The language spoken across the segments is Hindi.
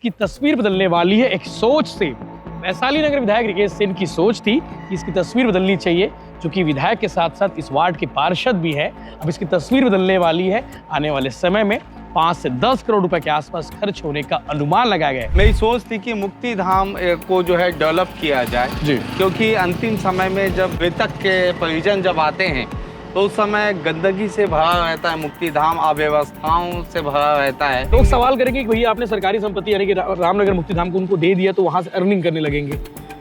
की तस्वीर बदलने वाली है एक सोच से। वैशाली नगर विधायक रिकेश सेन की सोच थी कि इसकी तस्वीर बदलनी चाहिए, क्योंकि विधायक के साथ साथ इस वार्ड के पार्षद भी है। अब इसकी तस्वीर बदलने वाली है। आने वाले समय में 5 से 10 करोड़ रुपए के आसपास खर्च होने का अनुमान लगाया गया है। मेरी सोच थी कि मुक्ति धाम को जो है डेवलप किया जाए जी। क्योंकि अंतिम समय में जब मृतक के परिजन जब आते हैं तो उस समय गंदगी से भरा रहता है, मुक्ति धाम अव्यवस्थाओं से भरा रहता है। लोग सवाल करेंगे कि भैया आपने सरकारी संपत्ति यानी कि रामनगर मुक्ति धाम को उनको दे दिया तो वहां से अर्निंग करने लगेंगे,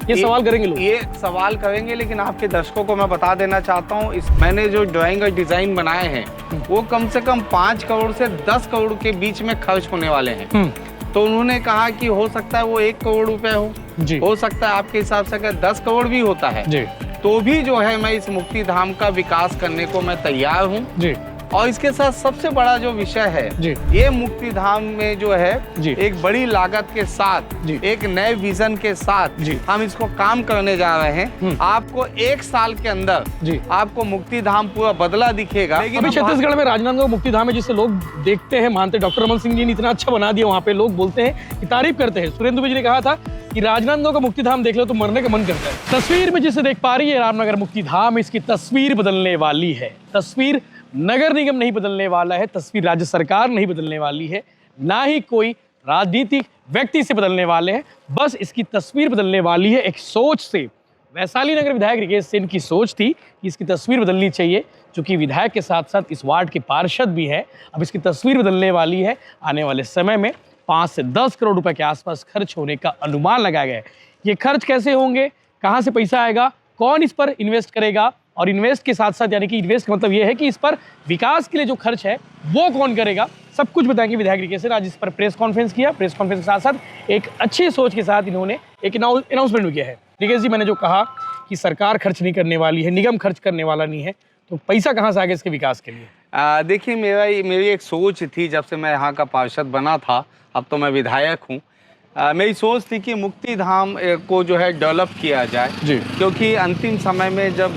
ये सवाल करेंगे लोग। ये सवाल करेंगे, लेकिन आपके दर्शकों को मैं बता देना चाहता हूँ, मैंने जो ड्राइंग और डिजाइन बनाए हैं वो कम से कम 5 करोड़ से 10 करोड़ के बीच में खर्च होने वाले हैं। तो उन्होंने कहा कि हो सकता है वो 1 करोड़ रुपए हो सकता है आपके हिसाब से अगर 10 करोड़ भी होता है जी। तो भी जो है मैं इस मुक्ति धाम का विकास करने को मैं तैयार हूँ जी। और इसके साथ सबसे बड़ा जो विषय है जी। ये मुक्ति धाम में जो है जी। एक बड़ी लागत के साथ जी। एक नए विजन के साथ जी। हम इसको काम करने जा रहे हैं। आपको 1 साल के अंदर जी। आपको मुक्ति धाम पूरा बदला दिखेगा। अभी छत्तीसगढ़ में राजनांदगांव मुक्ति धाम है जिसे लोग देखते हैं, मानते। डॉक्टर रमन सिंह जी ने इतना अच्छा बना दिया, वहाँ पे लोग बोलते हैं कि तारीफ करते हैं। सुरेंद्र जी ने कहा था कि राजनांदगांव का मुक्ति धाम देख लो तो मरने का मन करता है। तस्वीर में जिसे देख पा रही है रामनगर मुक्ति धाम, इसकी तस्वीर बदलने वाली है। तस्वीर नगर निगम नहीं बदलने वाला है, तस्वीर राज्य सरकार नहीं बदलने वाली है, ना ही कोई राजनीतिक व्यक्ति से बदलने वाले हैं। बस इसकी तस्वीर बदलने वाली है एक सोच से। वैशाली नगर विधायक रिकेश सेन की सोच थी कि इसकी तस्वीर बदलनी चाहिए, क्योंकि विधायक के साथ साथ इस वार्ड के पार्षद भी है। अब इसकी तस्वीर बदलने वाली है। आने वाले समय में 5 से 10 करोड़ रुपए के आसपास खर्च होने का अनुमान लगाया गया है। ये खर्च कैसे होंगे, कहाँ से पैसा आएगा, कौन इस पर इन्वेस्ट करेगा, और इन्वेस्ट के साथ साथ यानी कि इन्वेस्ट का मतलब ये है कि इस पर विकास के लिए जो खर्च है वो कौन करेगा, सब कुछ बताएंगे विधायक रिकेश सेन। आज इस पर प्रेस कॉन्फ्रेंस किया। प्रेस कॉन्फ्रेंस के साथ साथ एक अच्छी सोच के साथ इन्होंने एक अनाउंसमेंट भी किया है। रिकेश जी, मैंने जो कहा कि सरकार खर्च नहीं करने वाली है, निगम खर्च करने वाला नहीं है, तो पैसा कहाँ से आएगा इसके विकास के लिए? देखिए, मेरी एक सोच थी जब से मैं यहाँ का पार्षद बना था, अब तो मैं विधायक हूँ। मेरी सोच थी कि मुक्ति धाम को जो है डेवलप किया जाए जी। क्योंकि अंतिम समय में जब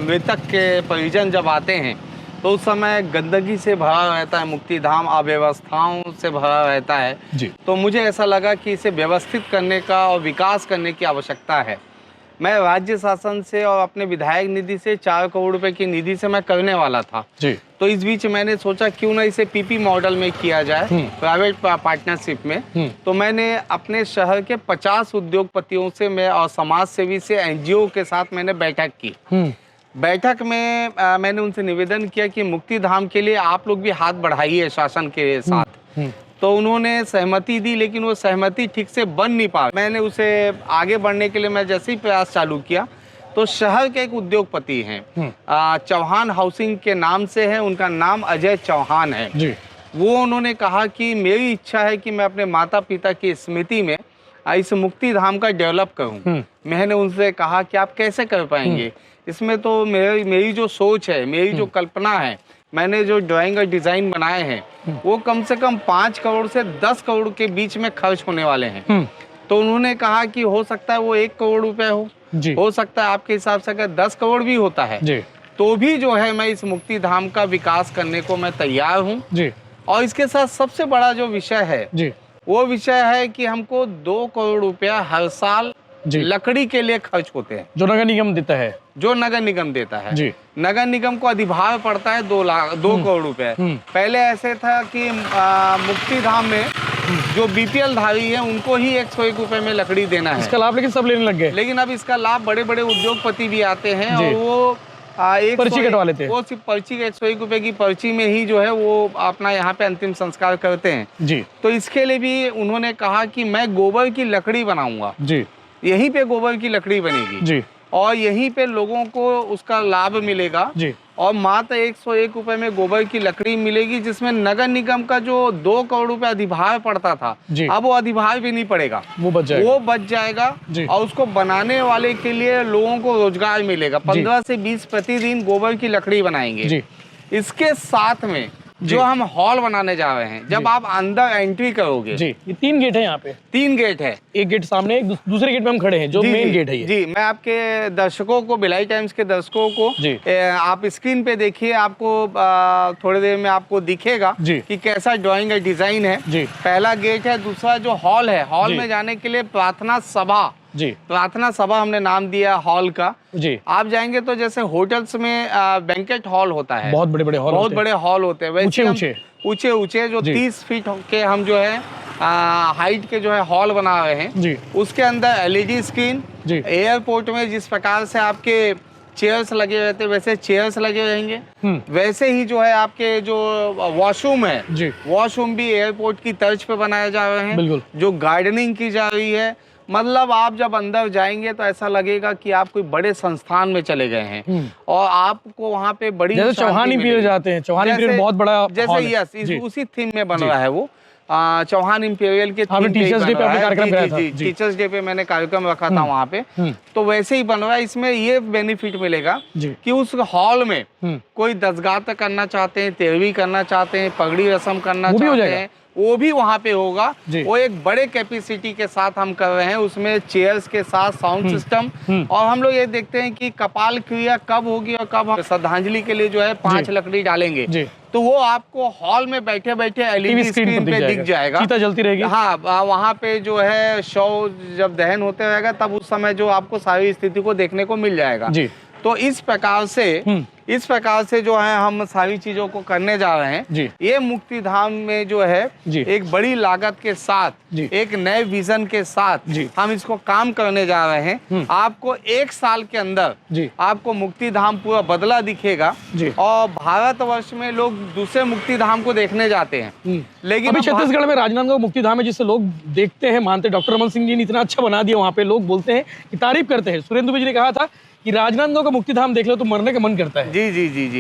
मृतक के परिजन जब आते हैं तो उस समय गंदगी से भरा रहता है, मुक्ति धाम अव्यवस्थाओं से भरा रहता है जी। तो मुझे ऐसा लगा कि इसे व्यवस्थित करने का और विकास करने की आवश्यकता है। मैं राज्य शासन से और अपने विधायक निधि से 4 करोड़ रुपए की निधि से मैं करने वाला था जी। तो इस बीच मैंने सोचा क्यों ना इसे पीपी मॉडल में किया जाए, प्राइवेट पार्टनरशिप में। तो मैंने अपने शहर के 50 उद्योगपतियों से मैं और समाज सेवी से एनजीओ के साथ मैंने बैठक की। बैठक में मैंने उनसे निवेदन किया कि मुक्ति धाम के लिए आप लोग भी हाथ बढ़ाइए शासन के साथ। तो उन्होंने सहमति दी, लेकिन वो सहमति ठीक से बन नहीं पा। मैंने उसे आगे बढ़ने के लिए मैं जैसे ही प्रयास चालू किया तो शहर के एक उद्योगपति हैं, चौहान हाउसिंग के नाम से है, उनका नाम अजय चौहान है जी। वो उन्होंने कहा कि मेरी इच्छा है कि मैं अपने माता पिता की स्मृति में इस मुक्ति धाम का डेवलप करूं। मैंने उनसे कहा कि आप कैसे कर पाएंगे, इसमें तो मेरी जो सोच है, मेरी जो कल्पना है, मैंने जो ड्राइंग और डिजाइन बनाए हैं वो कम से कम 5 करोड़ से 10 करोड़ के बीच में खर्च होने वाले हैं। तो उन्होंने कहा कि हो सकता है वो 1 करोड़ रुपए हो सकता है आपके हिसाब से अगर 10 करोड़ भी होता है जी। तो भी जो है मैं इस मुक्ति धाम का विकास करने को मैं तैयार हूँ जी। और इसके साथ सबसे बड़ा जो विषय है जी। वो विषय है कि हमको 2 करोड़ रुपया हर साल लकड़ी के लिए खर्च होते हैं, जो नगर निगम देता है। जो नगर निगम देता है जी। नगर निगम को अधिभार पड़ता है 2 करोड़ रुपए। पहले ऐसे था कि मुक्ति धाम में जो बीपीएल धारी है उनको ही 101 रुपए में लकड़ी देना है। इसका लाभ लेकिन सब लेने लग गए। लेकिन अब इसका लाभ बड़े बड़े उद्योगपति भी आते हैं और वो एक पर्ची कटवा लेते हैं। वो सिर्फ पर्ची 101 रुपए की पर्ची में ही जो है वो अपना यहाँ पे अंतिम संस्कार करते हैं जी। तो इसके लिए भी उन्होंने कहा कि मैं गोबर की लकड़ी बनाऊंगा जी। यहीं पे गोबर की लकड़ी बनेगी जी। और यहीं पे लोगों को उसका लाभ मिलेगा जी। और मात्र 101 रुपए में गोबर की लकड़ी मिलेगी, जिसमें नगर निगम का जो 2 करोड़ रुपए अधिभार पड़ता था अब वो अधिभार भी नहीं पड़ेगा, वो बच जाएगा और उसको बनाने वाले के लिए लोगों को रोजगार मिलेगा। 15 से 20 प्रतिदिन गोबर की लकड़ी बनाएंगे। इसके साथ में जो हम हॉल बनाने जा रहे हैं, जब आप अंदर एंट्री करोगे जी, ये 3 गेट है यहाँ पे। 3 गेट है, एक गेट सामने, एक दूसरे गेट में हम खड़े हैं जो मेन गेट है ये। जी, मैं आपके दर्शकों को, भिलाई टाइम्स के दर्शकों को आप स्क्रीन पे देखिए, आपको थोड़ी देर में आपको दिखेगा कि कैसा ड्राइंग है, डिजाइन है। पहला गेट है। दूसरा जो हॉल है, हॉल में जाने के लिए प्रार्थना सभा, प्रार्थना सभा हमने नाम दिया हॉल का। आप जाएंगे तो जैसे होटल्स में बैंकेट हॉल होता है, बहुत बड़े बड़े हॉल, बहुत बड़े हॉल होते हैं, वैसे ऊंचे ऊंचे जो 30 फीट के हम जो है हाइट के जो है हॉल बना रहे हैं। उसके अंदर एलईडी स्क्रीन, एयरपोर्ट में जिस प्रकार से आपके चेयर्स लगे रहते हैं वैसे चेयर्स लगे रहेंगे। वैसे ही जो है आपके जो वॉशरूम है, वॉशरूम भी एयरपोर्ट की तर्ज पे बनाए जा रहे हैं। जो गार्डनिंग की जा रही है, मतलब आप जब अंदर जाएंगे तो ऐसा लगेगा कि आप कोई बड़े संस्थान में चले गए हैं और आपको वहाँ पे बड़ी जैसे चौहान इंपीरियल जाते हैं, चौहान इंपीरियल बहुत बड़ा जैसे यस उसी थीम में बन रहा है वो। चौहान इंपीरियल के टीचर्स डे पे आपने कार्यक्रम किया था। टीचर्स डे पे मैंने कार्यक्रम रखा था वहाँ पे, तो वैसे ही बन रहा है। इसमें ये बेनिफिट मिलेगा कि उस हॉल में कोई दसगात करना चाहते हैं, तेरहवीं करना चाहते हैं, पगड़ी रस्म करना चाहते हैं, वो भी वहाँ पे होगा। वो एक बड़े कैपेसिटी के साथ हम कर रहे हैं, उसमें चेयर्स के साथ साउंड सिस्टम। और हम लोग ये देखते हैं कि कपाल क्रिया कब होगी और कब हम श्रद्धांजलि के लिए जो है 5 लकड़ी डालेंगे, तो वो आपको हॉल में बैठे बैठे एलईडी स्क्रीन पे दिख जाएगा, चीता जलती रहेगी। हाँ, वहाँ पे जो है शव जब दहन होते रहेगा तब उस समय जो आपको सारी स्थिति को देखने को मिल जाएगा। तो इस प्रकार से जो है हम सारी चीजों को करने जा रहे हैं। ये मुक्ति धाम में जो है एक बड़ी लागत के साथ, एक नए विजन के साथ हम इसको काम करने जा रहे हैं। आपको 1 साल के अंदर आपको मुक्ति धाम पूरा बदला दिखेगा और भारतवर्ष में लोग दूसरे मुक्ति धाम को देखने जाते हैं। लेकिन अभी छत्तीसगढ़ में राजनांदगांव मुक्ति धाम है जिसे लोग देखते हैं, मानते। डॉक्टर रमन सिंह जी ने इतना अच्छा बना दिया, वहाँ पे लोग बोलते हैं कि तारीफ करते हैं। सुरेंद्र जी ने कहा था कि राजनांदगांव का मुक्ति धाम देख लो तो मरने का मन करता है। जी।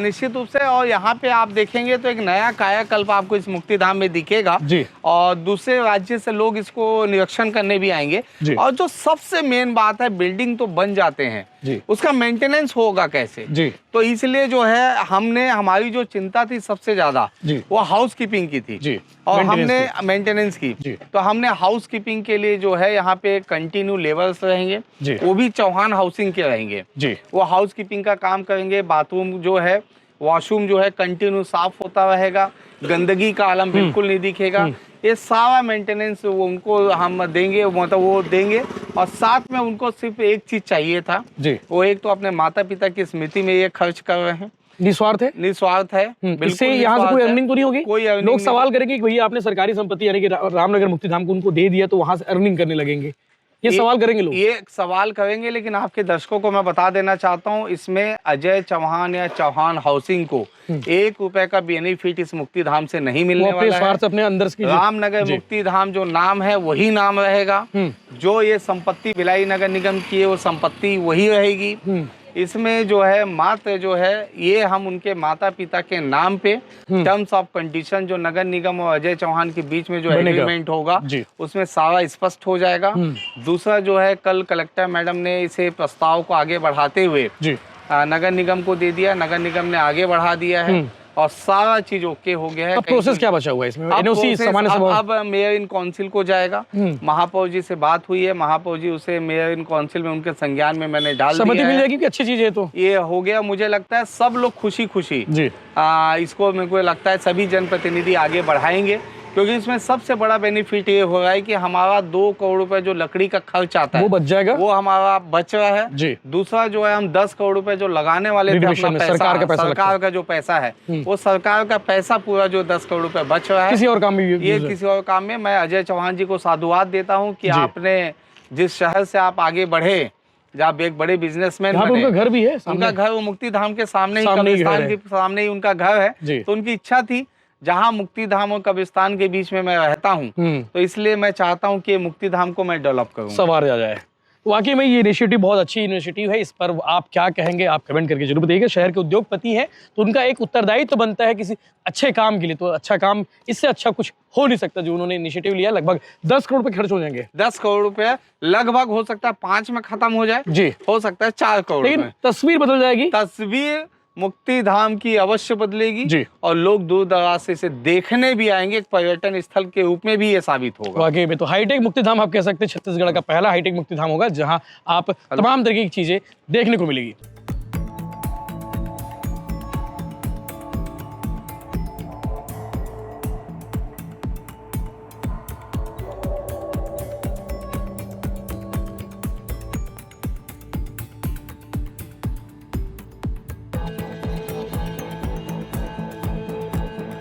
निश्चित रूप से। और यहाँ पे आप देखेंगे तो एक नया कायाकल्प आपको इस मुक्ति धाम में दिखेगा और दूसरे राज्य से लोग इसको निरीक्षण करने भी आएंगे। और जो सबसे मेन बात है, बिल्डिंग तो बन जाते हैं, उसका मेंटेनेंस होगा कैसे। तो इसलिए जो है हमने, हमारी जो चिंता थी सबसे ज्यादा वो हाउस कीपिंग की थी और हमने मेंटेनेंस की। तो हमने हाउस कीपिंग के लिए जो है यहाँ पे कंटिन्यू लेबर्स रहेंगे, वो भी चौहान हाउसिंग के रहेंगे। वो हाउस कीपिंग का काम करेंगे। बाथरूम जो है, वॉशरूम जो है कंटिन्यू साफ होता रहेगा, गंदगी का आलम बिल्कुल नहीं दिखेगा। ये सारा मेंटेनेंस वो उनको हम देंगे, मतलब वो देंगे। और साथ में उनको सिर्फ एक चीज चाहिए था, वो एक तो अपने माता पिता की स्मृति में ये खर्च कर रहे हैं। निस्वार्थ है, निस्वार्थ है। इससे यहाँ से कोई अर्निंग तो नहीं होगी। कोई लोग सवाल करेंगे कि भैया आपने सरकारी संपत्ति यानी कि रामनगर मुक्ति धाम को उनको दे दिया तो वहां से अर्निंग करने लगेंगे, ये सवाल करेंगे लोग। ये सवाल करेंगे, लेकिन आपके दर्शकों को मैं बता देना चाहता हूँ, इसमें अजय चौहान या चौहान हाउसिंग को 1 रुपए का बेनिफिट इस मुक्ति धाम से नहीं मिलने वाला है। अपने अंदर रामनगर मुक्ति धाम जो नाम है वही नाम रहेगा। जो ये संपत्ति भिलाई नगर निगम की है वो संपत्ति वही रहेगी। इसमें जो है मात्र जो है ये हम उनके माता पिता के नाम पे टर्म्स ऑफ कंडीशन जो नगर निगम और अजय चौहान के बीच में जो एग्रीमेंट होगा उसमें सारा स्पष्ट हो जाएगा। दूसरा जो है, कल कलेक्टर मैडम ने इसे प्रस्ताव को आगे बढ़ाते हुए नगर निगम को दे दिया, नगर निगम ने आगे बढ़ा दिया है और सारा चीज ओके हो गया है। अब प्रोसेस क्या बचा हुआ है इसमें? एनओसी सामान्य सभा अब मेयर इन काउंसिल को जाएगा। महापौर जी से बात हुई है, महापौर जी उसे मेयर इन काउंसिल में उनके संज्ञान में मैंने डाल दिया है। सहमति मिल जाएगी कि अच्छी चीज है, तो ये हो गया। मुझे लगता है सब लोग खुशी खुशी इसको, मेरे को लगता है सभी जनप्रतिनिधि आगे बढ़ाएंगे, क्योंकि इसमें सबसे बड़ा बेनिफिट ये हो रहा है कि हमारा 2 करोड़ रुपए जो लकड़ी का खर्च आता है वो बच जाएगा, वो हमारा बच रहा है। दूसरा जो है, हम 10 करोड़ रुपए जो लगाने वाले थे अपना पैसा, सरकार का जो पैसा है वो सरकार का पैसा पूरा जो 10 करोड़ रुपए बच रहा है किसी और काम में, ये किसी और काम में। मैं अजय चौहान जी को साधुवाद देता हूँ कि आपने जिस शहर से आप आगे बढ़े, जब एक बड़े बिजनेसमैन बने, उनका घर भी है, उनका घर वो मुक्ति धाम के सामने ही, कब्रिस्तान के सामने ही उनका घर है। तो उनकी इच्छा थी, जहाँ मुक्ति धाम और कब्रिस्तान के बीच में मैं रहता हूँ, तो इसलिए मैं चाहता हूँ कि मुक्ति धाम को मैं डेवलप करूँ, सवार आ जाए। वाकई में ये इनिशिएटिव बहुत अच्छी इनिशिएटिव है। इस पर आप क्या कहेंगे, आप कमेंट करके जरूर बताइएगा। शहर के उद्योगपति हैं तो उनका एक उत्तरदायित्व तो बनता है किसी अच्छे काम के लिए, तो अच्छा काम, इससे अच्छा कुछ हो नहीं सकता। जो उन्होंने इनिशिएटिव लिया, लगभग 10 करोड़ रुपए खर्च हो जाएंगे। 10 करोड़ रुपए लगभग, हो सकता है 5 में खत्म हो जाए, हो सकता है 4 करोड़, लेकिन तस्वीर बदल जाएगी। तस्वीर मुक्ति धाम की अवश्य बदलेगी जी। और लोग दूर दराज से इसे देखने भी आएंगे, एक पर्यटन स्थल के रूप में भी ये साबित होगा। वाकई में तो हाईटेक मुक्ति धाम आप कह सकते हैं छत्तीसगढ़ का पहला हाईटेक मुक्ति धाम होगा जहां आप तमाम तरीके की चीजें देखने को मिलेगी।